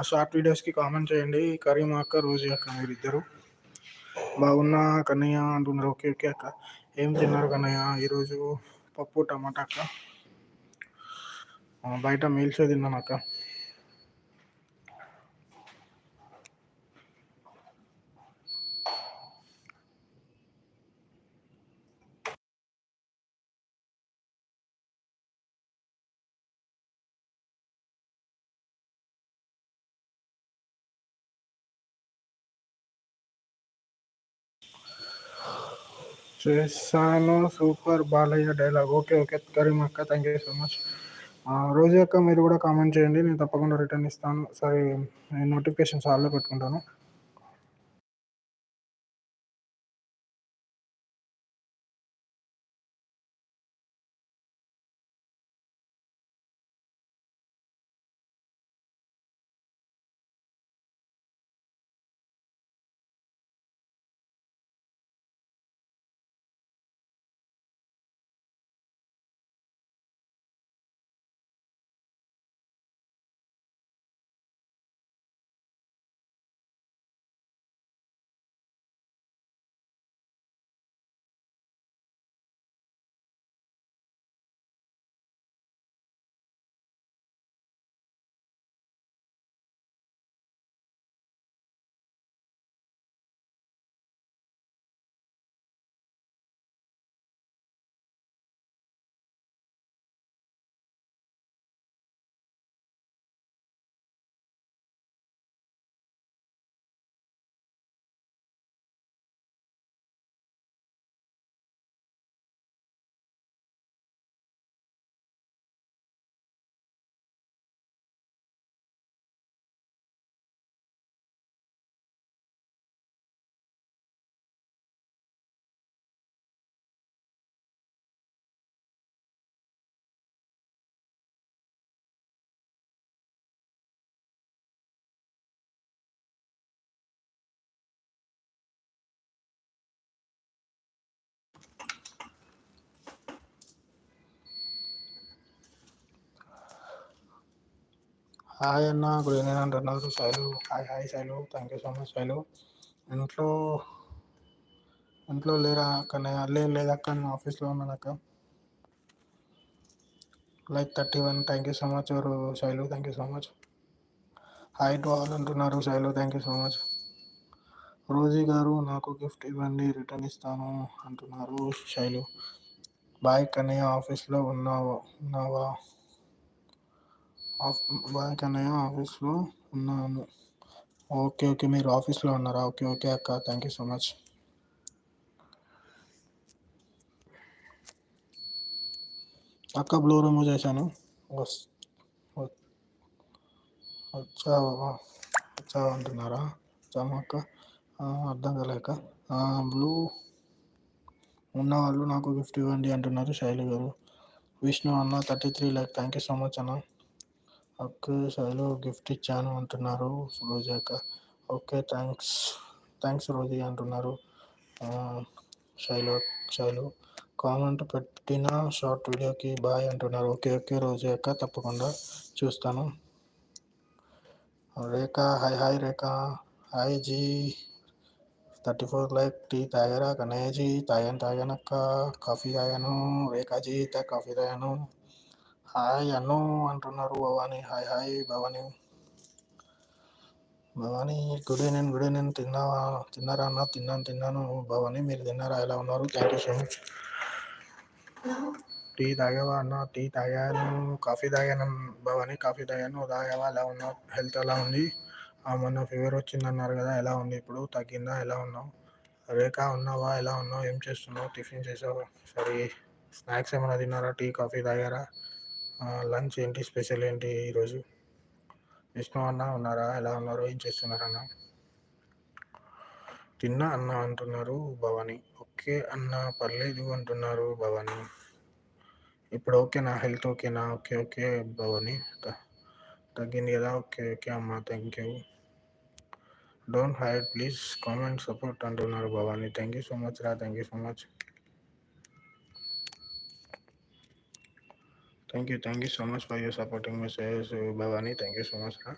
Short వీడియోస్కి comment చేయండి. కరీమా అక్క, రోజీ అక్క మీరిద్దరు బాగున్నా కన్నయ్య అంటున్నారు. ఓకే ఓకే అక్క. ఏం తిన్నారు కన్నయ్య? ఈరోజు పప్పు టమాటా అక్క. బయట మీల్సే తిన్నాను అక్క. చేశాను super Balayya dialogue. Okay okay Karima అక్క, థ్యాంక్ యూ సో మచ్. రోజు అక్క మీరు కూడా కామెంట్ చేయండి, నేను తప్పకుండా రిటర్న్ ఇస్తాను. సరే, నేను నోటిఫికేషన్స్ ఆల్లో పెట్టుకుంటాను. హాయ్ అన్న, గుడ్ ఈవినింగ్ అంటున్నారు Shailu. Hi hi Shailu, thank you so much Shailu. ఇంట్లో ఇంట్లో లేరా కన్నయ్య? లేదక్క, నేను ఆఫీస్లో ఉన్నాను అక్క. Like 31, thank you so much ఎవరు Shailu, thank you so much. Hi to all అంటున్నారు Shailu, thank you so much. Rosy గారు నాకు గిఫ్ట్ ఇవ్వండి, రిటర్న్ ఇస్తాను అంటున్నారు శైలు. బాయ్ కన్నయ్య, ఆఫీస్లో ఉన్నావా? బాయ్ కన్నయ్య, ఆఫీస్లో ఉన్నాను. ఓకే ఓకే, మీరు ఆఫీస్లో ఉన్నారా? ఓకే ఓకే అక్క, థ్యాంక్ యూ సో మచ్. అక్క బ్లూ రిమూవ్ చేశాను. వచ్చావా అంటున్నారా? వచ్చామా అక్క? అర్థం కాలేక. బ్లూ ఉన్నవాళ్ళు నాకు గిఫ్ట్ ఇవ్వండి అంటున్నారు శైలు గారు. విష్ణు అన్న 33 like, thank you so much అన్న. ఓకే శైలు గిఫ్ట్ ఇచ్చాను అంటున్నారు రోజీ అక్క. ఓకే థ్యాంక్స్ రోజీ అంటున్నారు శైలు. కామెంట్ పెట్టిన షార్ట్ వీడియోకి బాయ్ అంటున్నారు. ఓకే ఓకే రోజీ అక్క, తప్పకుండా చూస్తాను. Rekha hi Rekha. Hi ji 34 like. Tea తాగారా కన్నయ్య జీ? తాగానక్క, కాఫీ తాగాను. రేఖాజీ కాఫీ తాగాను. హాయ్ అన్ను అంటున్నారు Bhavani. Hi Bhavani. Good evening. తిన్నారా అన్న? తిన్నాను భవానీ, మీరు తిన్నారా? ఎలా ఉన్నారు? Thank you so much. Tea తాగావా అన్న? టీ తాగాను. కాఫీ తాగాను భవానీ, కాఫీ తాగాను. తాగావా? ఎలా ఉన్నావు? హెల్త్ ఎలా ఉంది? మొన్న ఫీవర్ వచ్చిందన్నారు కదా, ఎలా ఉంది ఇప్పుడు? తగ్గిందా? ఎలా ఉన్నావు? రేఖ ఉన్నావా? ఎలా ఉన్నావు? ఏం చేస్తున్నావు? టిఫిన్ చేసావు? సరే, స్నాక్స్ ఏమైనా తిన్నారా? టీ కాఫీ తాగారా? లంచ్ ఏంటి? స్పెషల్ ఏంటి ఈరోజు? విష్ణు అన్న ఉన్నారా? ఎలా ఉన్నారు? ఏం చేస్తున్నారు అన్న? తిన్నా అన్న అంటున్నారు భవానీ. ఓకే అన్న, పర్లేదు అంటున్నారు భవానీ. ఇప్పుడు ఓకేనా? హెల్త్ ఓకేనా? ఓకే భవానీ, తగ్గింది కదా? ఓకే అమ్మ, thank you. Don't hide please, comment support అంటున్నారు Bhavani. Thank you so much రా, thank you so much. Thank you so much for your supporting message Bhavani, thank you so much రా.